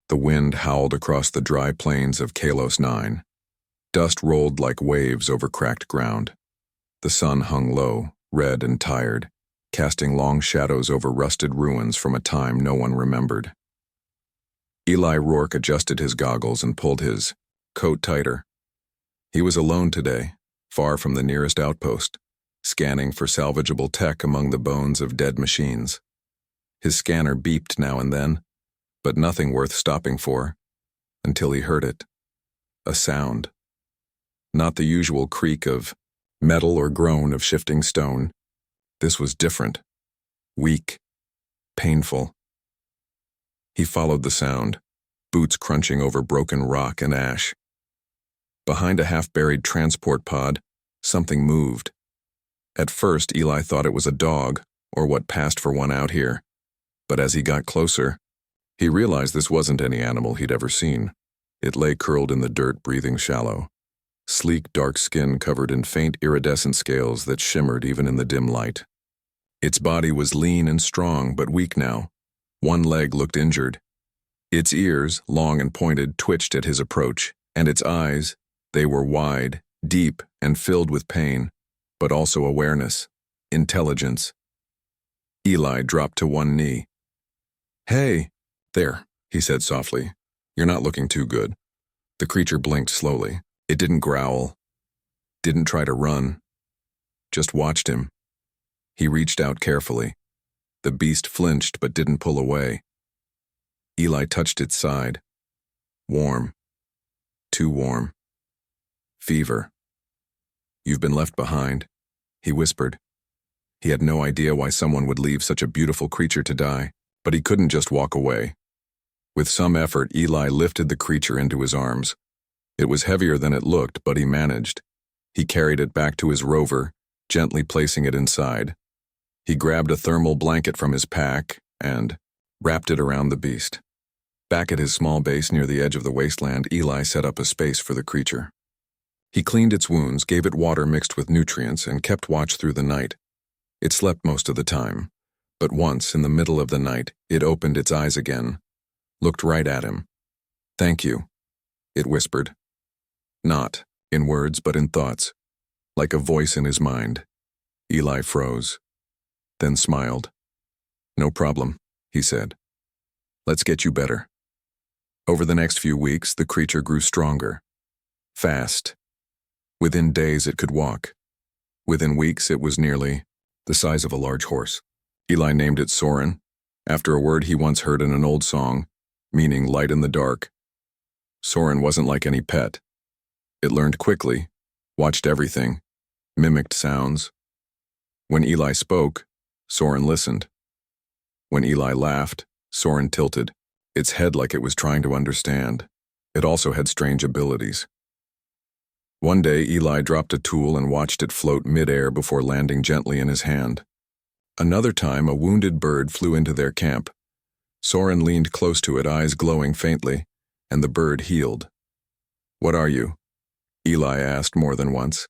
The wind howled across the dry plains of Kalos 9. Dust rolled like waves over cracked ground. The sun hung low, red and tired, casting long shadows over rusted ruins from a time no one remembered. Eli Rourke adjusted his goggles and pulled his coat tighter. He was alone today, far from the nearest outpost, scanning for salvageable tech among the bones of dead machines. His scanner beeped now and then, but nothing worth stopping for, until he heard it. A sound. Not the usual creak of metal or groan of shifting stone. This was different. Weak. Painful. He followed the sound, boots crunching over broken rock and ash. Behind a half-buried transport pod, something moved. At first, Eli thought it was a dog, or what passed for one out here. But as he got closer, he realized this wasn't any animal he'd ever seen. It lay curled in the dirt, breathing shallow. Sleek, dark skin covered in faint iridescent scales that shimmered even in the dim light. Its body was lean and strong, but weak now. One leg looked injured. Its ears, long and pointed, twitched at his approach, and its eyes, they were wide, deep, and filled with pain, but also awareness, intelligence. Eli dropped to one knee. "Hey, there," he said softly. "You're not looking too good." The creature blinked slowly. It didn't growl, didn't try to run, just watched him. He reached out carefully. The beast flinched but didn't pull away. Eli touched its side. Warm. Too warm. Fever. "You've been left behind," he whispered. He had no idea why someone would leave such a beautiful creature to die, but he couldn't just walk away. With some effort, Eli lifted the creature into his arms. It was heavier than it looked, but he managed. He carried it back to his rover, gently placing it inside. He grabbed a thermal blanket from his pack and wrapped it around the beast. Back at his small base near the edge of the wasteland, Eli set up a space for the creature. He cleaned its wounds, gave it water mixed with nutrients, and kept watch through the night. It slept most of the time, but once, in the middle of the night, it opened its eyes again, looked right at him. "Thank you," it whispered. Not in words, but in thoughts, like a voice in his mind. Eli froze, then smiled. "No problem," he said. "Let's get you better." Over the next few weeks, the creature grew stronger. Fast. Within days, it could walk. Within weeks, it was nearly the size of a large horse. Eli named it Soren, after a word he once heard in an old song, meaning light in the dark. Soren wasn't like any pet. It learned quickly, watched everything, mimicked sounds. When Eli spoke, Soren listened. When Eli laughed, Soren tilted, its head like it was trying to understand. It also had strange abilities. One day, Eli dropped a tool and watched it float mid-air before landing gently in his hand. Another time, a wounded bird flew into their camp. Soren leaned close to it, eyes glowing faintly, and the bird healed. "What are you?" Eli asked more than once.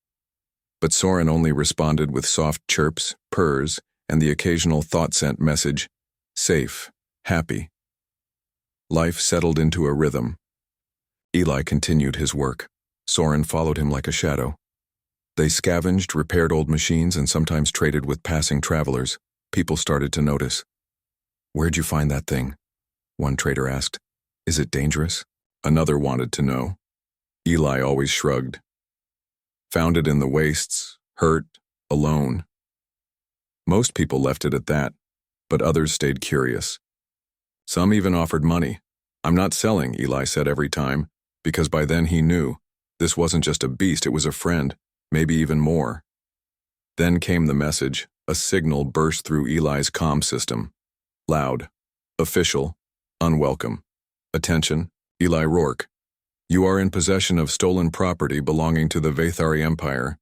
But Soren only responded with soft chirps, purrs, and the occasional thought-sent message, safe, happy. Life settled into a rhythm. Eli continued his work. Soren followed him like a shadow. They scavenged, repaired old machines, and sometimes traded with passing travelers. People started to notice. "Where'd you find that thing?" one trader asked. "Is it dangerous?" Another wanted to know. Eli always shrugged. "Found it in the wastes, hurt, alone." Most people left it at that, but others stayed curious. Some even offered money. "I'm not selling," Eli said every time, because by then he knew this wasn't just a beast, it was a friend, maybe even more. Then came the message. A signal burst through Eli's comm system. Loud, official, unwelcome. "Attention, Eli Rourke. You are in possession of stolen property belonging to the Vathari Empire.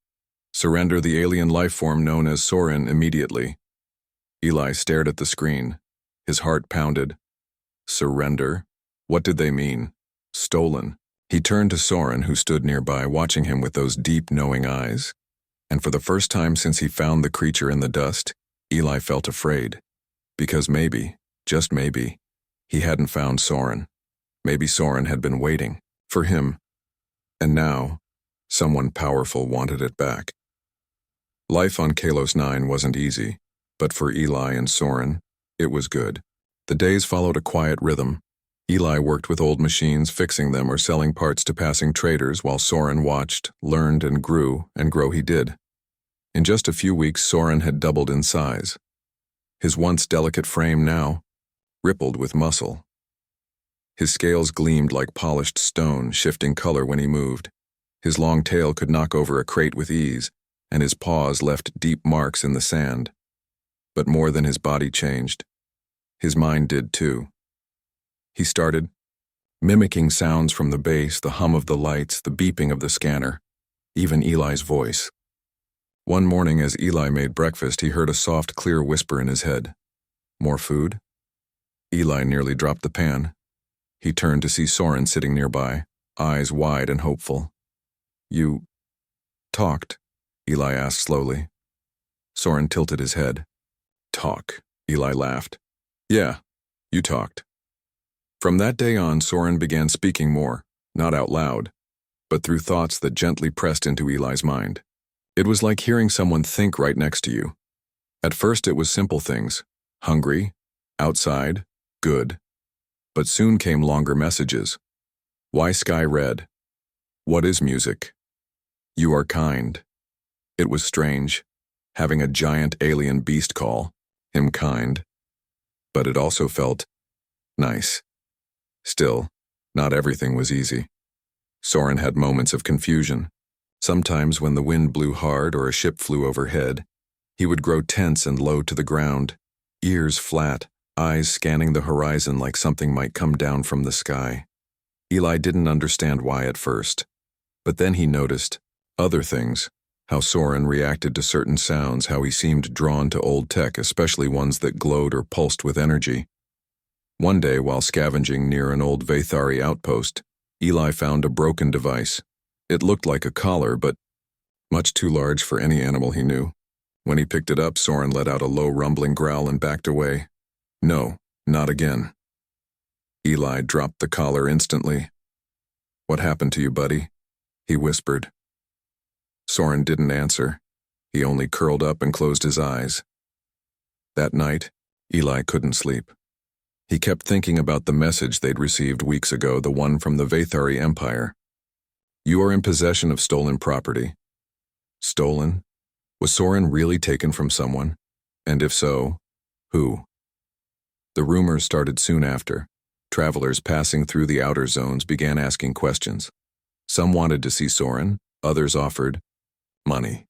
Surrender the alien life form known as Soren immediately." Eli stared at the screen. His heart pounded. Surrender? What did they mean? Stolen. He turned to Soren, who stood nearby, watching him with those deep, knowing eyes. And for the first time since he found the creature in the dust, Eli felt afraid. Because maybe, just maybe, he hadn't found Soren. Maybe Soren had been waiting for him, and now someone powerful wanted it back. Life on Kalos 9 wasn't easy, but for Eli and Soren, it was good. The days followed a quiet rhythm. Eli worked with old machines, fixing them or selling parts to passing traders, while Soren watched, learned, and grow he did. In just a few weeks, Soren had doubled in size. His once delicate frame now rippled with muscle. His scales gleamed like polished stone, shifting color when he moved. His long tail could knock over a crate with ease, and his paws left deep marks in the sand. But more than his body changed, his mind did too. He started mimicking sounds from the base, the hum of the lights, the beeping of the scanner, even Eli's voice. One morning as Eli made breakfast, he heard a soft, clear whisper in his head. More food? Eli nearly dropped the pan. He turned to see Soren sitting nearby, eyes wide and hopeful. You talked? Eli asked slowly. Soren tilted his head. Talk, Eli laughed. Yeah, you talked. From that day on, Soren began speaking more, not out loud, but through thoughts that gently pressed into Eli's mind. It was like hearing someone think right next to you. At first it was simple things. Hungry, outside, good. But soon came longer messages. Why sky red? What is music? You are kind. It was strange, having a giant alien beast call him kind. But it also felt nice. Still, not everything was easy. Soren had moments of confusion. Sometimes when the wind blew hard or a ship flew overhead, he would grow tense and low to the ground, ears flat, eyes scanning the horizon like something might come down from the sky. Eli didn't understand why at first, but then he noticed other things, how Soren reacted to certain sounds, how he seemed drawn to old tech, especially ones that glowed or pulsed with energy. One day, while scavenging near an old Vathari outpost, Eli found a broken device. It looked like a collar, but much too large for any animal he knew. When he picked it up, Soren let out a low rumbling growl and backed away. No, not again. Eli dropped the collar instantly. What happened to you, buddy? He whispered. Soren didn't answer. He only curled up and closed his eyes. That night, Eli couldn't sleep. He kept thinking about the message they'd received weeks ago, the one from the Vathari Empire. You are in possession of stolen property. Stolen? Was Soren really taken from someone? And if so, who? The rumors started soon after. Travelers passing through the outer zones began asking questions. Some wanted to see Soren, others offered money.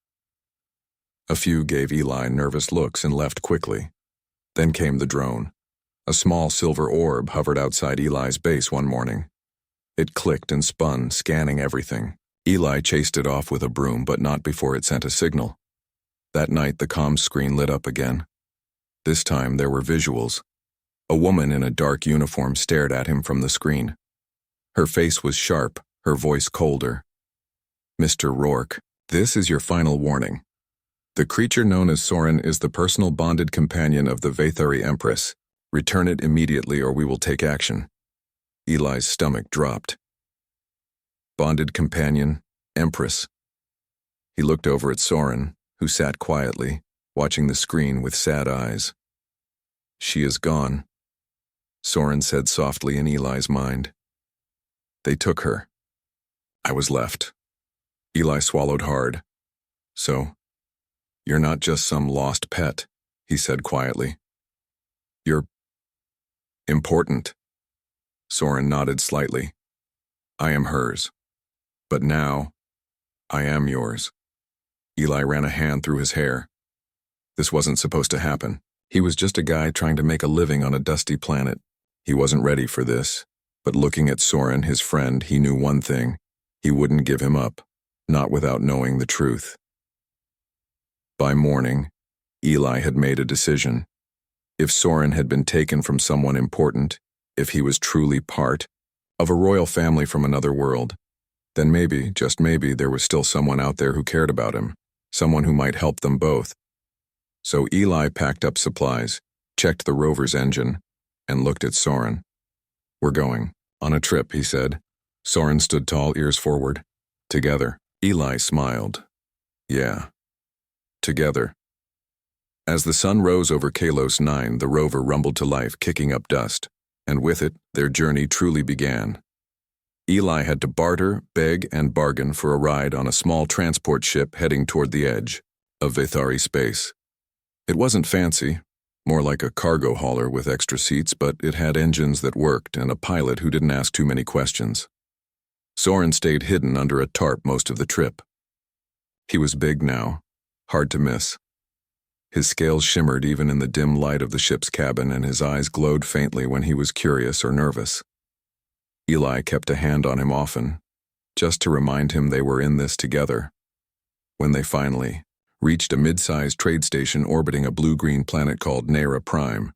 A few gave Eli nervous looks and left quickly. Then came the drone. A small silver orb hovered outside Eli's base one morning. It clicked and spun, scanning everything. Eli chased it off with a broom, but not before it sent a signal. That night, the comm screen lit up again. This time, there were visuals. A woman in a dark uniform stared at him from the screen. Her face was sharp, her voice colder. Mr. Rourke, this is your final warning. The creature known as Soren is the personal bonded companion of the Vathari Empress. Return it immediately or we will take action. Eli's stomach dropped. Bonded companion, Empress. He looked over at Soren, who sat quietly, watching the screen with sad eyes. She is gone, Soren said softly in Eli's mind. They took her. I was left. Eli swallowed hard. So, you're not just some lost pet, he said quietly. You're important. Soren nodded slightly. I am hers. But now, I am yours. Eli ran a hand through his hair. This wasn't supposed to happen. He was just a guy trying to make a living on a dusty planet. He wasn't ready for this. But looking at Soren, his friend, he knew one thing. He wouldn't give him up, not without knowing the truth. By morning, Eli had made a decision. If Soren had been taken from someone important, if he was truly part of a royal family from another world, then maybe, just maybe, there was still someone out there who cared about him, someone who might help them both. So Eli packed up supplies, checked the rover's engine, and looked at Soren. We're going. On a trip, he said. Soren stood tall, ears forward. Together. Eli smiled. Yeah. Together. As the sun rose over Kalos 9, the rover rumbled to life, kicking up dust, and with it, their journey truly began. Eli had to barter, beg, and bargain for a ride on a small transport ship heading toward the edge of Vethari space. It wasn't fancy, more like a cargo hauler with extra seats, but it had engines that worked and a pilot who didn't ask too many questions. Soren stayed hidden under a tarp most of the trip. He was big now, hard to miss. His scales shimmered even in the dim light of the ship's cabin, and his eyes glowed faintly when he was curious or nervous. Eli kept a hand on him often, just to remind him they were in this together. When they finally reached a mid-sized trade station orbiting a blue-green planet called Nera Prime,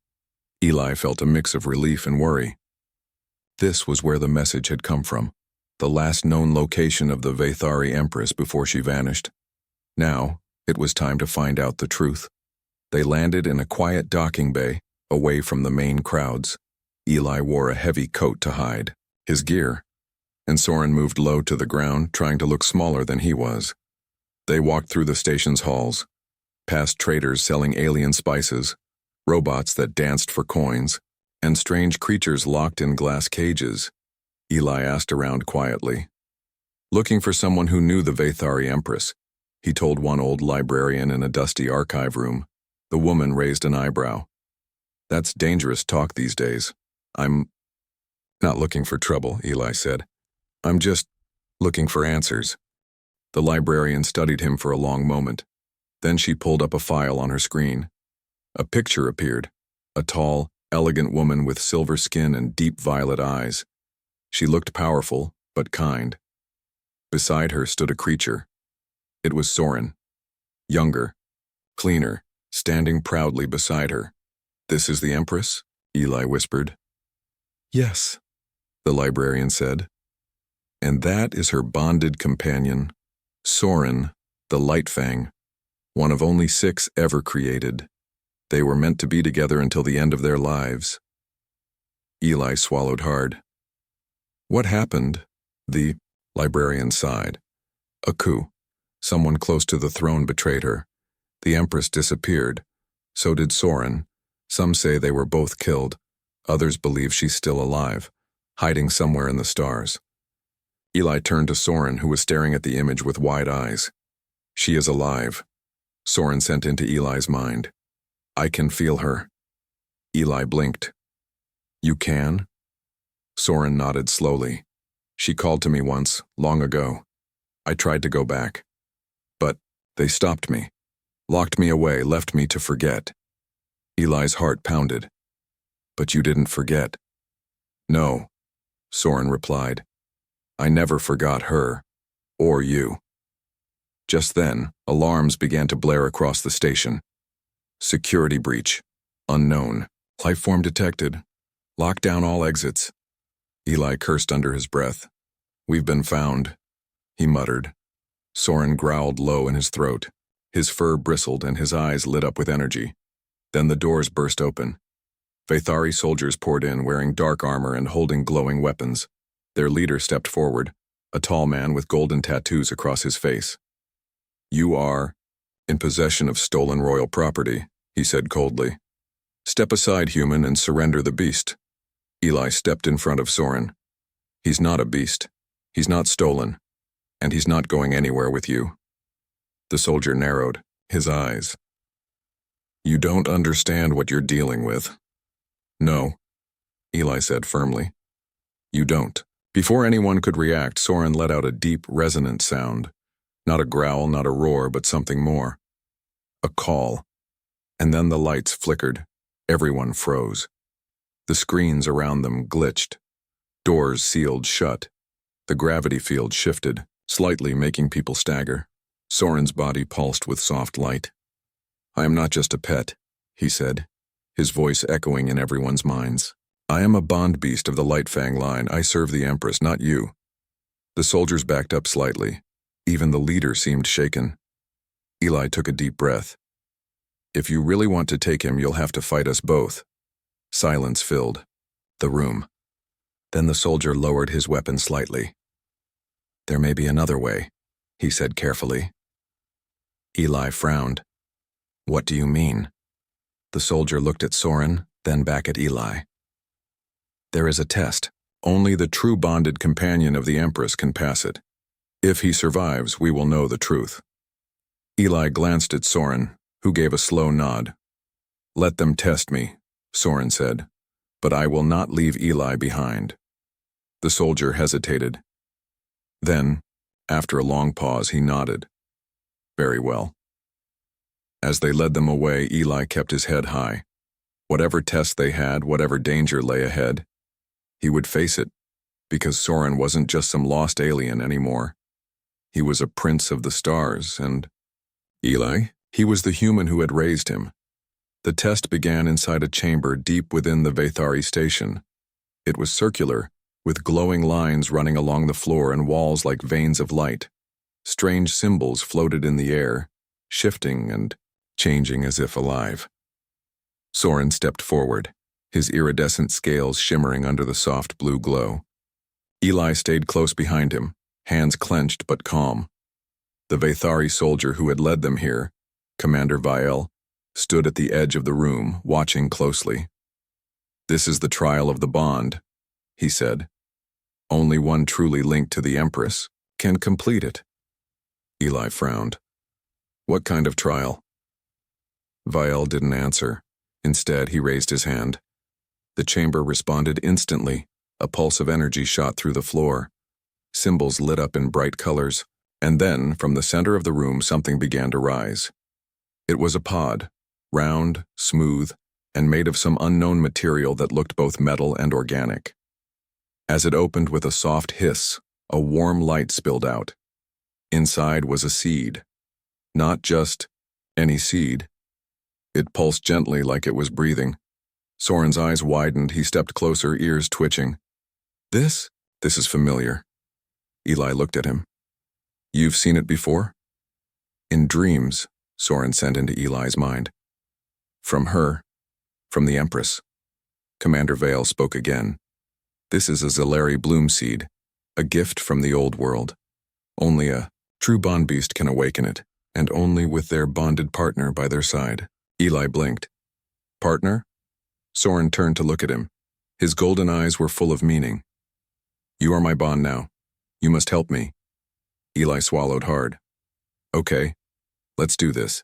Eli felt a mix of relief and worry. This was where the message had come from, the last known location of the Vethari Empress before she vanished. Now, it was time to find out the truth. They landed in a quiet docking bay, away from the main crowds. Eli wore a heavy coat to hide his gear, and Soren moved low to the ground, trying to look smaller than he was. They walked through the station's halls, past traders selling alien spices, robots that danced for coins, and strange creatures locked in glass cages. Eli asked around quietly, looking for someone who knew the Vethari Empress. He told one old librarian in a dusty archive room. The woman raised an eyebrow. That's dangerous talk these days. I'm not looking for trouble, Eli said. I'm just looking for answers. The librarian studied him for a long moment. Then she pulled up a file on her screen. A picture appeared, a tall, elegant woman with silver skin and deep violet eyes. She looked powerful, but kind. Beside her stood a creature. It was Soren. Younger, cleaner, standing proudly beside her. This is the Empress? Eli whispered. Yes, the librarian said. And that is her bonded companion, Soren, the Lightfang, one of only 6 ever created. They were meant to be together until the end of their lives. Eli swallowed hard. What happened? The librarian sighed. A coup. Someone close to the throne betrayed her. The Empress disappeared. So did Soren. Some say they were both killed. Others believe she's still alive, hiding somewhere in the stars. Eli turned to Soren, who was staring at the image with wide eyes. She is alive. Soren sent into Eli's mind. I can feel her. Eli blinked. You can? Soren nodded slowly. She called to me once, long ago. I tried to go back. But they stopped me, locked me away, left me to forget. Eli's heart pounded. But you didn't forget. No, Soren replied. I never forgot her, or you. Just then, alarms began to blare across the station. Security breach. Unknown. Life form detected. Lock down all exits. Eli cursed under his breath. We've been found, he muttered. Soren growled low in his throat. His fur bristled and his eyes lit up with energy. Then the doors burst open. Vethari soldiers poured in, wearing dark armor and holding glowing weapons. Their leader stepped forward, a tall man with golden tattoos across his face. You are in possession of stolen royal property, he said coldly. Step aside, human, and surrender the beast. Eli stepped in front of Soren. He's not a beast. He's not stolen. And he's not going anywhere with you. The soldier narrowed, his eyes. You don't understand what you're dealing with. No, Eli said firmly. You don't. Before anyone could react, Soren let out a deep, resonant sound. Not a growl, not a roar, but something more. A call. And then the lights flickered. Everyone froze. The screens around them glitched. Doors sealed shut. The gravity field shifted, slightly making people stagger. Soren's body pulsed with soft light. I am not just a pet, he said, his voice echoing in everyone's minds. I am a bond beast of the Lightfang line. I serve the Empress, not you. The soldiers backed up slightly. Even the leader seemed shaken. Eli took a deep breath. If you really want to take him, you'll have to fight us both. Silence filled the room. Then the soldier lowered his weapon slightly. "There may be another way," he said carefully. Eli frowned. "What do you mean?" The soldier looked at Soren, then back at Eli. "There is a test. Only the true bonded companion of the Empress can pass it. If he survives, we will know the truth." Eli glanced at Soren, who gave a slow nod. "Let them test me," Soren said, "but I will not leave Eli behind." The soldier hesitated. Then, after a long pause, he nodded. "Very well." As they led them away, Eli kept his head high. Whatever test they had, whatever danger lay ahead, he would face it, because Soren wasn't just some lost alien anymore. He was a prince of the stars, and Eli, he was the human who had raised him. The test began inside a chamber deep within the Veithari station. It was circular, with glowing lines running along the floor and walls like veins of light. Strange symbols floated in the air, shifting and changing as if alive. Soren stepped forward, his iridescent scales shimmering under the soft blue glow. Eli stayed close behind him, hands clenched but calm. The Veithari soldier who had led them here, Commander Viel, stood at the edge of the room, watching closely. "This is the trial of the bond," he said. "Only one truly linked to the Empress can complete it." Eli frowned. "What kind of trial?" Viel didn't answer. Instead, he raised his hand. The chamber responded instantly. A pulse of energy shot through the floor. Symbols lit up in bright colors, and then, from the center of the room, something began to rise. It was a pod, round, smooth, and made of some unknown material that looked both metal and organic. As it opened with a soft hiss, a warm light spilled out. Inside was a seed. Not just any seed. It pulsed gently like it was breathing. Soren's eyes widened. He stepped closer, ears twitching. This is familiar." Eli looked at him. "You've seen it before?" "In dreams," Soren sent into Eli's mind. "From her, from the Empress." Commander Vale spoke again. "This is a Zeleri bloom seed, a gift from the old world. Only a true bond beast can awaken it, and only with their bonded partner by their side." Eli blinked. "Partner?" Soren turned to look at him. His golden eyes were full of meaning. "You are my bond now. You must help me." Eli swallowed hard. "Okay, let's do this."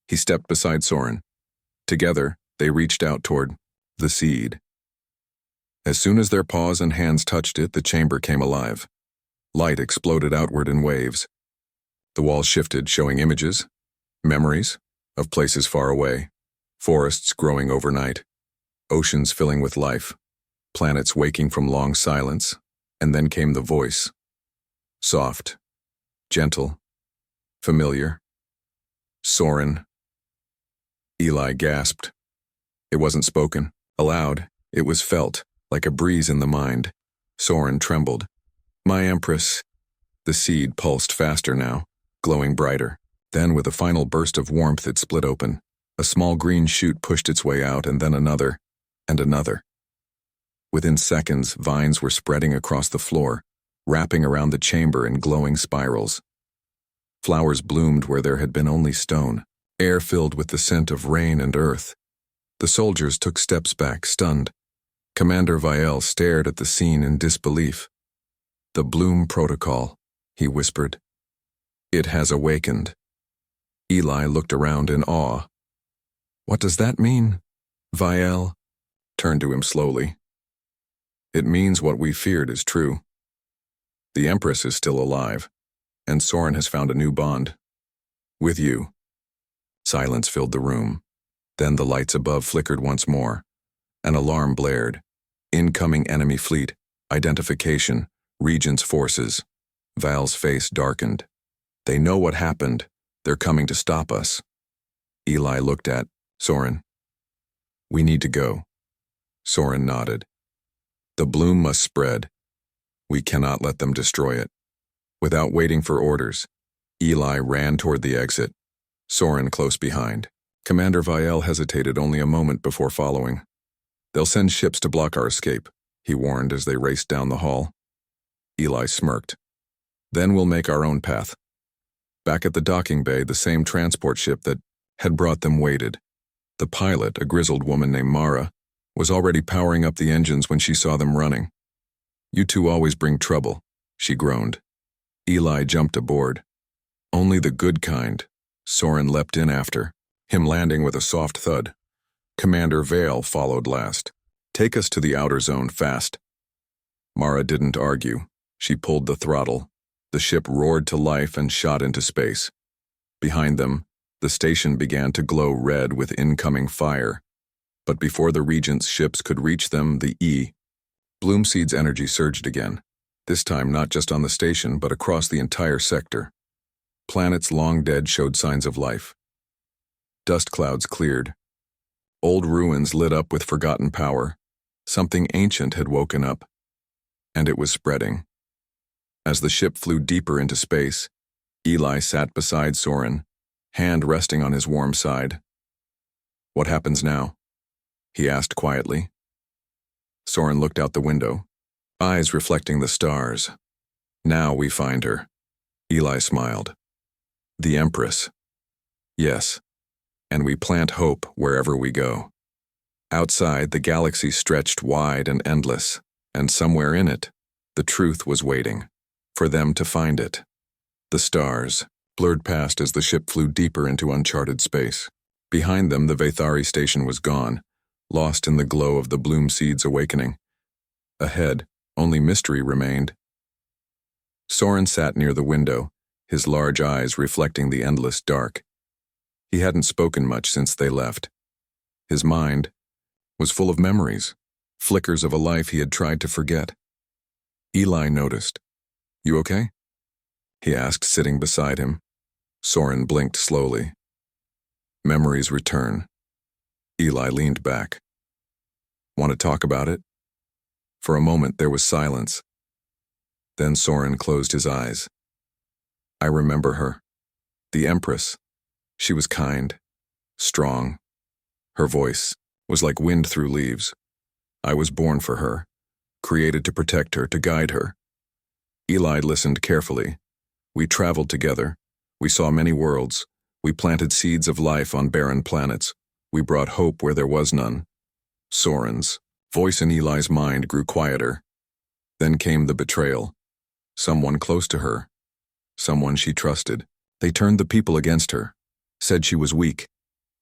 He stepped beside Soren. Together, they reached out toward the seed. As soon as their paws and hands touched it, the chamber came alive. Light exploded outward in waves. The walls shifted, showing images, memories, of places far away, forests growing overnight, oceans filling with life, planets waking from long silence, and then came the voice. Soft, gentle, familiar. "Soren." Eli gasped. It wasn't spoken, aloud. It was felt, like a breeze in the mind. Soren trembled. "My Empress." The seed pulsed faster now, glowing brighter. Then, with a final burst of warmth, it split open. A small green shoot pushed its way out, and then another, and another. Within seconds, vines were spreading across the floor, wrapping around the chamber in glowing spirals. Flowers bloomed where there had been only stone, air filled with the scent of rain and earth. The soldiers took steps back, stunned. Commander Viel stared at the scene in disbelief. "The Bloom Protocol," he whispered. "It has awakened." Eli looked around in awe. "What does that mean?" Viel turned to him slowly. "It means what we feared is true. The Empress is still alive, and Soren has found a new bond. With you." Silence filled the room. Then the lights above flickered once more. An alarm blared. "Incoming enemy fleet. Identification. Regent's forces." Val's face darkened. "They know what happened. They're coming to stop us." Eli looked at Soren. "We need to go." Soren nodded. "The bloom must spread. We cannot let them destroy it." Without waiting for orders, Eli ran toward the exit, Soren close behind. Commander Viel hesitated only a moment before following. "They'll send ships to block our escape. he warned as they raced down the hall. Eli smirked. Then we'll make our own path. Back at the docking bay, the same transport ship that had brought them waited. The pilot, a grizzled woman named Mara, was already powering up the engines when she saw them running. "You two always bring trouble," she groaned. Eli jumped aboard. "Only the good kind." Soren leapt in after, him landing with a soft thud. Commander Vale followed last. "Take us to the outer zone fast." Mara didn't argue. She pulled the throttle. The ship roared to life and shot into space. Behind them, the station began to glow red with incoming fire. But before the Regent's ships could reach them, the Bloomseed's energy surged again, this time not just on the station but across the entire sector. Planets long dead showed signs of life. Dust clouds cleared. Old ruins lit up with forgotten power. Something ancient had woken up, and it was spreading. As the ship flew deeper into space, Eli sat beside Soren, hand resting on his warm side. "What happens now?" he asked quietly. Soren looked out the window, eyes reflecting the stars. "Now we find her." Eli smiled. "The Empress." "Yes, and we plant hope wherever we go." Outside, the galaxy stretched wide and endless, and somewhere in it, the truth was waiting, for them to find it. The stars blurred past as the ship flew deeper into uncharted space. Behind them, the Vathari station was gone, lost in the glow of the Bloomseed's awakening. Ahead, only mystery remained. Soren sat near the window, his large eyes reflecting the endless dark. He hadn't spoken much since they left. His mind was full of memories, flickers of a life he had tried to forget. Eli noticed. "You okay?" he asked, sitting beside him. Soren blinked slowly. Memories return. Eli leaned back. "Want to talk about it?" For a moment there was silence. Then Soren closed his eyes. "I remember her. The Empress. She was kind, strong. Her voice was like wind through leaves. I was born for her, created to protect her, to guide her." Eli listened carefully. "We traveled together. We saw many worlds. We planted seeds of life on barren planets. We brought hope where there was none." Soren's voice in Eli's mind grew quieter. Then came the betrayal. Someone close to her. Someone she trusted. They turned the people against her. Said she was weak.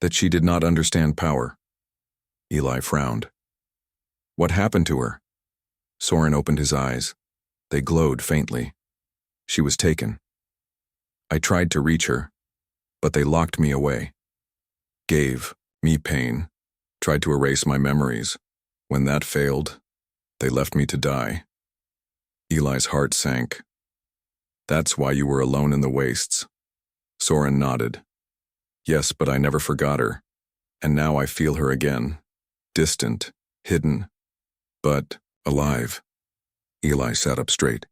That she did not understand power. Eli frowned. "What happened to her?" Soren opened his eyes. They glowed faintly. "She was taken. I tried to reach her, but they locked me away. Gave me pain. Tried to erase my memories. When that failed, they left me to die." Eli's heart sank. "That's why you were alone in the wastes." Soren nodded. "Yes, but I never forgot her. And now I feel her again. Distant, hidden, but alive." Eli sat up straight.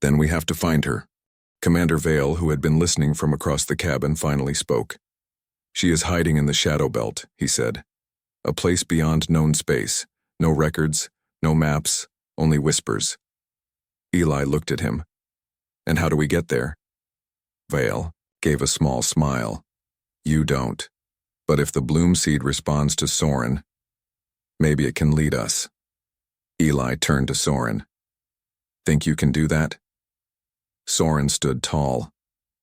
"Then we have to find her." Commander Vale, who had been listening from across the cabin, finally spoke. "She is hiding in the shadow belt," he said. "A place beyond known space. No records, no maps, only whispers." Eli looked at him. "And how do we get there?" Vale gave a small smile. "You don't. But if the Bloomseed responds to Soren, maybe it can lead us." Eli turned to Soren. "Think you can do that?" Soren stood tall.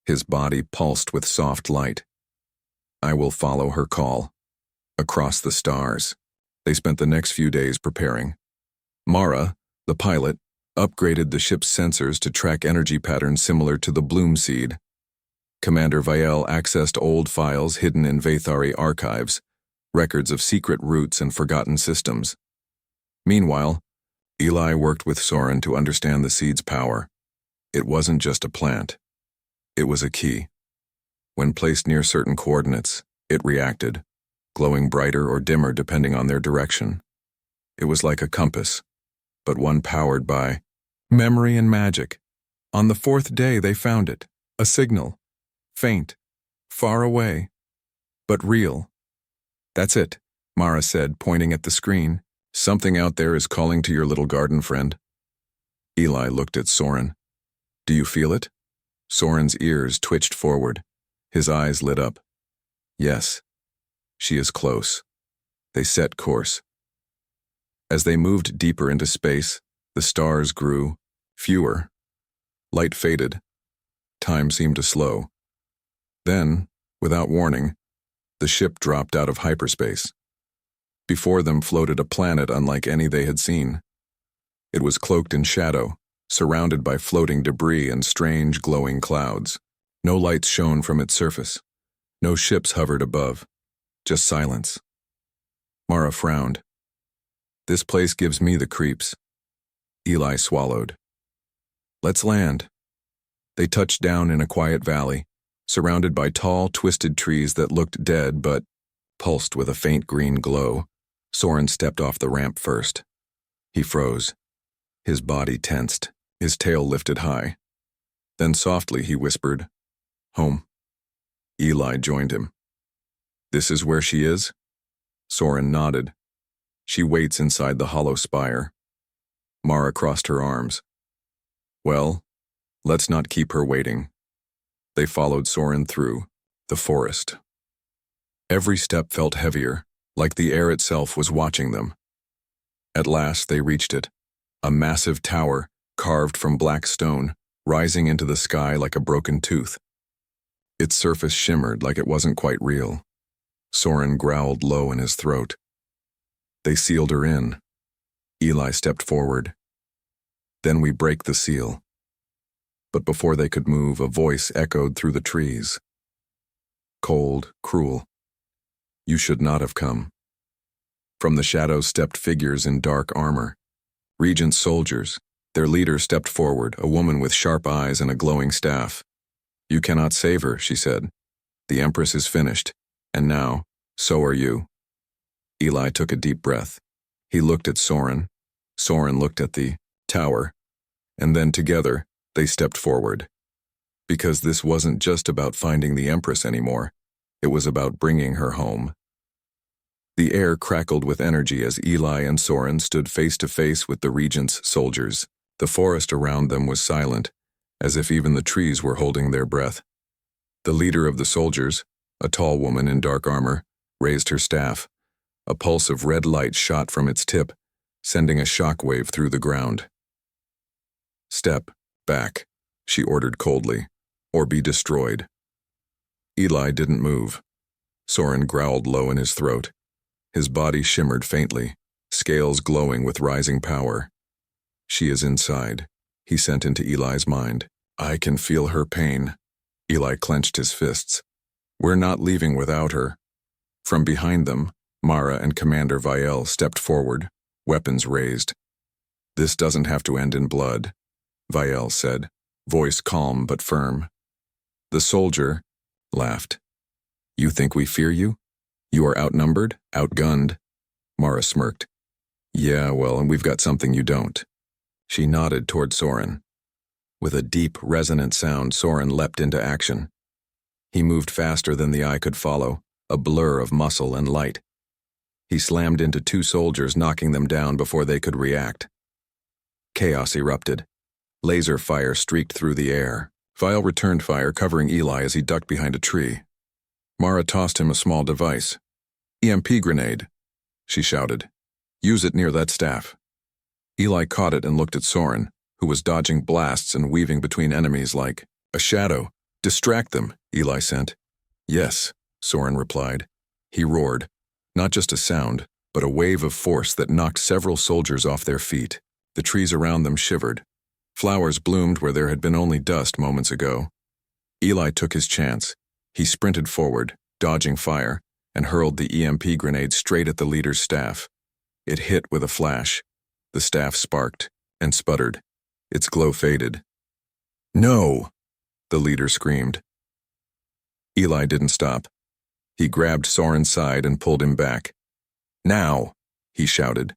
His body pulsed with soft light. "I will follow her call." Across the stars. They spent the next few days preparing. Mara, the pilot, upgraded the ship's sensors to track energy patterns similar to the Bloomseed. Commander Vael accessed old files hidden in Vathari archives, records of secret routes and forgotten systems. Meanwhile, Eli worked with Soren to understand the seed's power. It wasn't just a plant. It was a key. When placed near certain coordinates, it reacted, glowing brighter or dimmer depending on their direction. It was like a compass, but one powered by memory and magic. On the 4th day they found it, a signal, faint, far away, but real. "That's it," Mara said, pointing at the screen. Something out there is calling to your little garden friend. Eli looked at Soren. Do you feel it? Soren's ears twitched forward. His eyes lit up. Yes. She is close. They set course. As they moved deeper into space, the stars grew, fewer. Light faded. Time seemed to slow. Then, without warning, the ship dropped out of hyperspace. Before them floated a planet unlike any they had seen. It was cloaked in shadow, surrounded by floating debris and strange glowing clouds. No lights shone from its surface. No ships hovered above. Just silence. Mara frowned. This place gives me the creeps. Eli swallowed. Let's land. They touched down in a quiet valley, surrounded by tall, twisted trees that looked dead but pulsed with a faint green glow. Soren stepped off the ramp first. He froze. His body tensed, his tail lifted high. Then softly he whispered, "Home." Eli joined him. "This is where she is?" Soren nodded. "She waits inside the hollow spire." Mara crossed her arms. "Well, let's not keep her waiting." They followed Soren through the forest. Every step felt heavier, like the air itself was watching them. At last they reached it, a massive tower carved from black stone, rising into the sky like a broken tooth. Its surface shimmered like it wasn't quite real. Soren growled low in his throat. They sealed her in. Eli stepped forward. "Then we break the seal." But before they could move, a voice echoed through the trees. Cold, cruel. "You should not have come." From the shadows stepped figures in dark armor. Regent's soldiers. Their leader stepped forward, a woman with sharp eyes and a glowing staff. "You cannot save her," she said. "The Empress is finished, and now, so are you." Eli took a deep breath. He looked at Soren. Soren looked at the tower. And then together, they stepped forward. Because this wasn't just about finding the Empress anymore. It was about bringing her home. The air crackled with energy as Eli and Soren stood face to face with the Regent's soldiers. The forest around them was silent, as if even the trees were holding their breath. The leader of the soldiers, a tall woman in dark armor, raised her staff. A pulse of red light shot from its tip, sending a shockwave through the ground. "Step back," she ordered coldly, "or be destroyed." Eli didn't move. Soren growled low in his throat. His body shimmered faintly, scales glowing with rising power. "She is inside," he sent into Eli's mind. "I can feel her pain." Eli clenched his fists. "We're not leaving without her." From behind them, Mara and Commander Viel stepped forward, weapons raised. "This doesn't have to end in blood," Viel said, voice calm but firm. The soldier laughed. "You think we fear you? You are outnumbered, outgunned." Mara smirked. "Yeah, well, and we've got something you don't." She nodded toward Soren. With a deep, resonant sound, Soren leapt into action. He moved faster than the eye could follow, a blur of muscle and light. He slammed into two soldiers, knocking them down before they could react. Chaos erupted. Laser fire streaked through the air. Viel returned fire, covering Eli as he ducked behind a tree. Mara tossed him a small device. "EMP grenade," she shouted. "Use it near that staff." Eli caught it and looked at Soren, who was dodging blasts and weaving between enemies like a shadow. "Distract them," Eli sent. "Yes," Soren replied. He roared, not just a sound, but a wave of force that knocked several soldiers off their feet. The trees around them shivered. Flowers bloomed where there had been only dust moments ago. Eli took his chance. He sprinted forward, dodging fire, and hurled the EMP grenade straight at the leader's staff. It hit with a flash. The staff sparked and sputtered. Its glow faded. "No!" the leader screamed. Eli didn't stop. He grabbed Soren's side and pulled him back. "Now!" he shouted.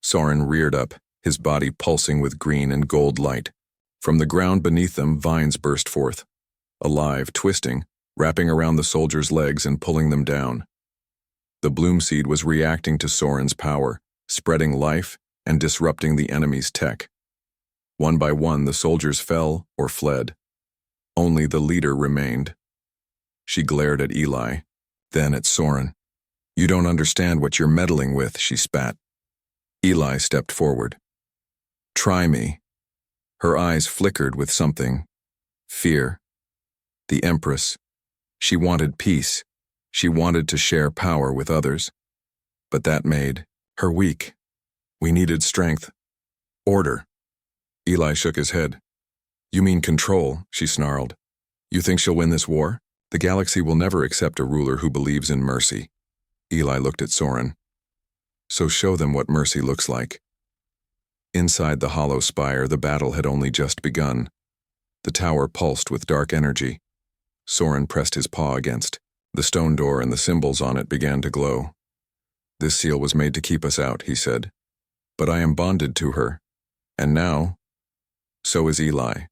Soren reared up, his body pulsing with green and gold light. From the ground beneath them, vines burst forth. Alive, twisting, wrapping around the soldiers' legs and pulling them down. The bloom seed was reacting to Soren's power, spreading life and disrupting the enemy's tech. One by one, the soldiers fell or fled. Only the leader remained. She glared at Eli, then at Soren. "You don't understand what you're meddling with," she spat. Eli stepped forward. "Try me." Her eyes flickered with something. Fear. The Empress. She wanted peace. She wanted to share power with others. But that made her weak. We needed strength. Order. Eli shook his head. "You mean control," she snarled. "You think she'll win this war? The galaxy will never accept a ruler who believes in mercy." Eli looked at Soren. "So show them what mercy looks like." Inside the hollow spire, the battle had only just begun. The tower pulsed with dark energy. Soren pressed his paw against. The stone door and the symbols on it began to glow. "This seal was made to keep us out," he said. "But I am bonded to her. And now, so is Eli."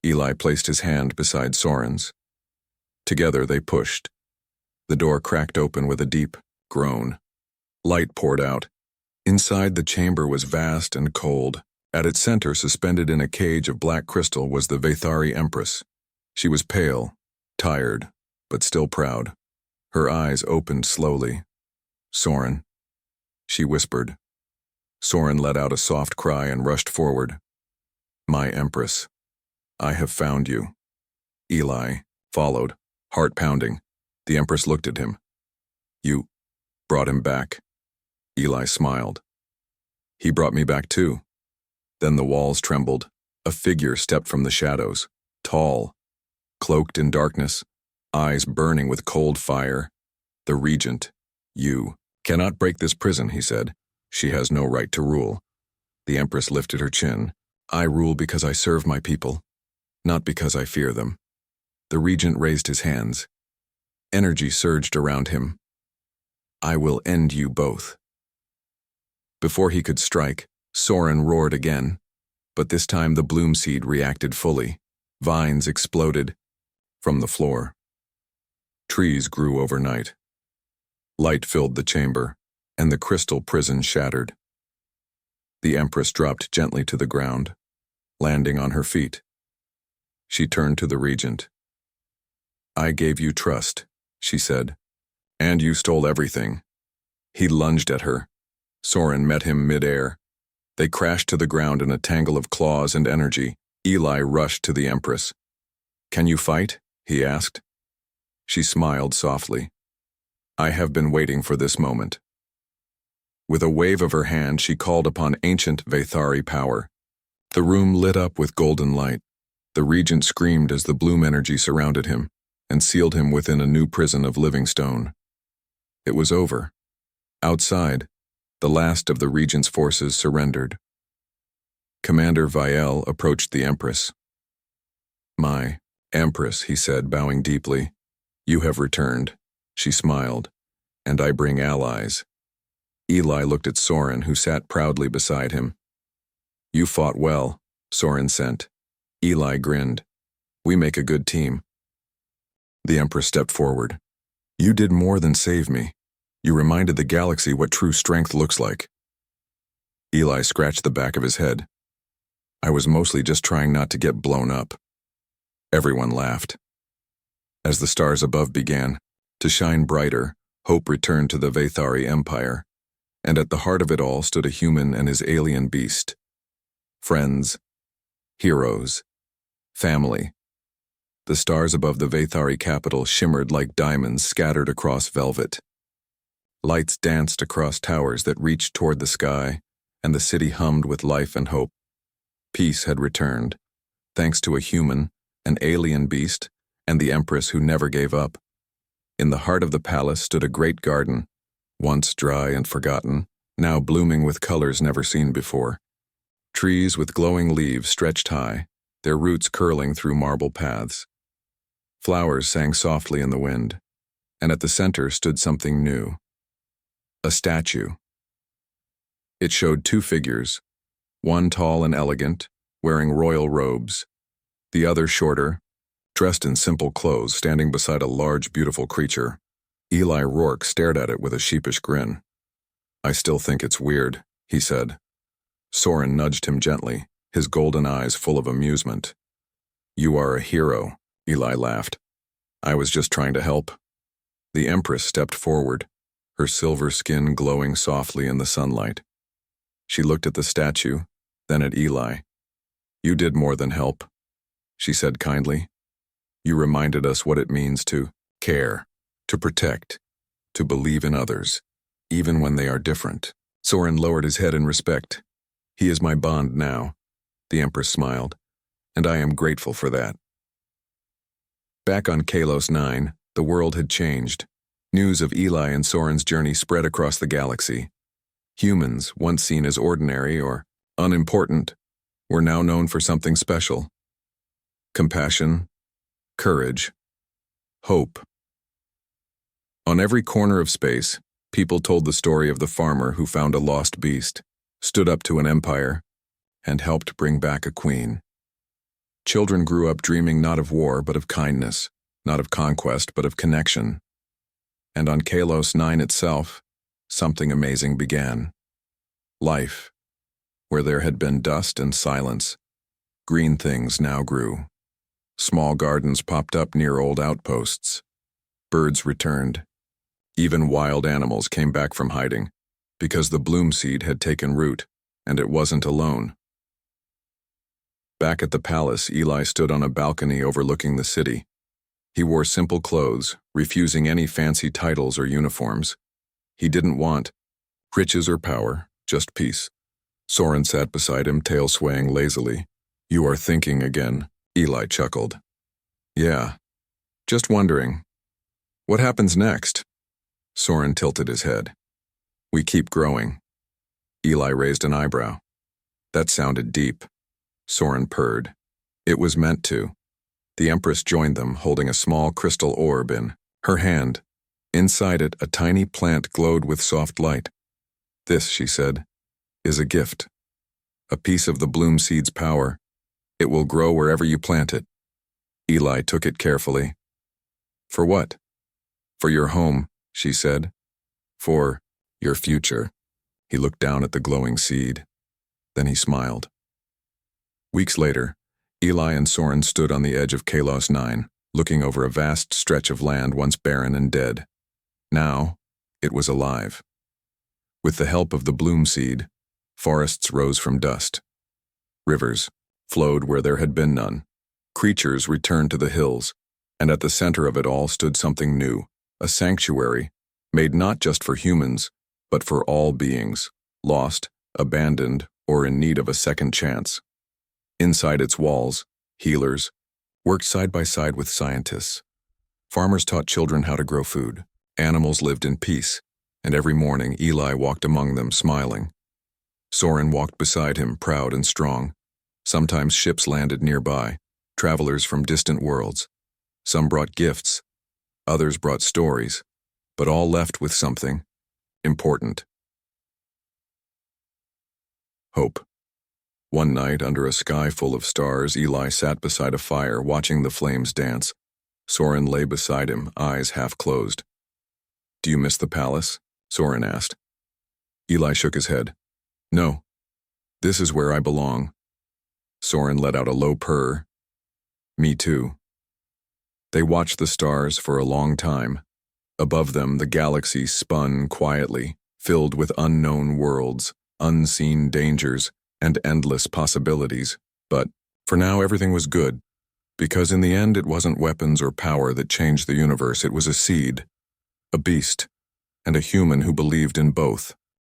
Eli placed his hand beside Soren's. Together they pushed. The door cracked open with a deep groan. Light poured out. Inside, the chamber was vast and cold. At its center, suspended in a cage of black crystal, was the Vethari Empress. She was pale, tired, but still proud. Her eyes opened slowly. "Soren," she whispered. Soren let out a soft cry and rushed forward. "My Empress, I have found you." Eli followed, heart pounding. The Empress looked at him. "You brought him back." Eli smiled. "He brought me back too." Then the walls trembled. A figure stepped from the shadows, tall, cloaked in darkness, eyes burning with cold fire. "The Regent. You cannot break this prison," he said. "She has no right to rule." The Empress lifted her chin. "I rule because I serve my people, not because I fear them." The Regent raised his hands. Energy surged around him. "I will end you both." Before he could strike, Soren roared again. But this time the bloom seed reacted fully. Vines exploded from the floor. Trees grew overnight. Light filled the chamber, and the crystal prison shattered. The Empress dropped gently to the ground, landing on her feet. She turned to the Regent. "I gave you trust," she said, "and you stole everything." He lunged at her. Soren met him mid-air. They crashed to the ground in a tangle of claws and energy. Eli rushed to the Empress. "Can you fight?" he asked. She smiled softly. "I have been waiting for this moment." With a wave of her hand, she called upon ancient Vethari power. The room lit up with golden light. The Regent screamed as the bloom energy surrounded him and sealed him within a new prison of living stone. It was over. Outside, the last of the Regent's forces surrendered. Commander Vielle approached the Empress. "My Empress," he said, bowing deeply. "You have returned." She smiled. "And I bring allies." Eli looked at Soren, who sat proudly beside him. "You fought well," Soren sent. Eli grinned. "We make a good team." The Empress stepped forward. "You did more than save me. You reminded the galaxy what true strength looks like." Eli scratched the back of his head. "I was mostly just trying not to get blown up." Everyone laughed. As the stars above began to shine brighter, hope returned to the Vethari Empire, and at the heart of it all stood a human and his alien beast. Friends, heroes, family. The stars above the Vethari capital shimmered like diamonds scattered across velvet. Lights danced across towers that reached toward the sky, and the city hummed with life and hope. Peace had returned, thanks to a human, an alien beast, and the Empress who never gave up. In the heart of the palace stood a great garden, once dry and forgotten, now blooming with colors never seen before. Trees with glowing leaves stretched high, their roots curling through marble paths. Flowers sang softly in the wind, and at the center stood something new. A statue. It showed two figures, one tall and elegant, wearing royal robes, the other shorter, dressed in simple clothes, standing beside a large, beautiful creature. Eli Rourke stared at it with a sheepish grin. I still think it's weird, he said. Soren nudged him gently, his golden eyes full of amusement. You are a hero, Eli laughed. I was just trying to help. The Empress stepped forward, her silver skin glowing softly in the sunlight. She looked at the statue, then at Eli. You did more than help, she said kindly. You reminded us what it means to care, to protect, to believe in others, even when they are different. Soren lowered his head in respect. He is my bond now, the Empress smiled, and I am grateful for that. Back on Kalos 9, the world had changed. News of Eli and Soren's journey spread across the galaxy. Humans, once seen as ordinary or unimportant, were now known for something special. Compassion, courage, hope. On every corner of space, people told the story of the farmer who found a lost beast, stood up to an empire, and helped bring back a queen. Children grew up dreaming not of war but of kindness, not of conquest but of connection. And on Kalos 9 itself, something amazing began. Life. Where there had been dust and silence, green things now grew. Small gardens popped up near old outposts. Birds returned. Even wild animals came back from hiding, because the bloom seed had taken root, and it wasn't alone. Back at the palace, Eli stood on a balcony overlooking the city. He wore simple clothes, refusing any fancy titles or uniforms. He didn't want riches or power, just peace. Soren sat beside him, tail swaying lazily. You are thinking again, Eli chuckled. Yeah, just wondering. What happens next? Soren tilted his head. We keep growing. Eli raised an eyebrow. That sounded deep. Soren purred. It was meant to. The Empress joined them, holding a small crystal orb in her hand. Inside it, a tiny plant glowed with soft light. This, she said, is a gift. A piece of the bloom seed's power. It will grow wherever you plant it. Eli took it carefully. For what? For your home, she said. For your future. He looked down at the glowing seed. Then he smiled. Weeks later, Eli and Soren stood on the edge of Kalos 9, looking over a vast stretch of land once barren and dead. Now, it was alive. With the help of the bloom seed, forests rose from dust. Rivers flowed where there had been none. Creatures returned to the hills, and at the center of it all stood something new, a sanctuary, made not just for humans, but for all beings, lost, abandoned, or in need of a second chance. Inside its walls, healers worked side by side with scientists. Farmers taught children how to grow food. Animals lived in peace, and every morning Eli walked among them smiling. Soren walked beside him, proud and strong. Sometimes ships landed nearby, travelers from distant worlds. Some brought gifts, others brought stories, but all left with something important. Hope. One night, under a sky full of stars, Eli sat beside a fire, watching the flames dance. Soren lay beside him, eyes half closed. Do you miss the palace? Soren asked. Eli shook his head. No. This is where I belong. Soren let out a low purr. Me too. They watched the stars for a long time. Above them, the galaxy spun quietly, filled with unknown worlds, unseen dangers, and endless possibilities. But, for now, everything was good. Because in the end, it wasn't weapons or power that changed the universe. It was a seed, a beast, and a human who believed in both.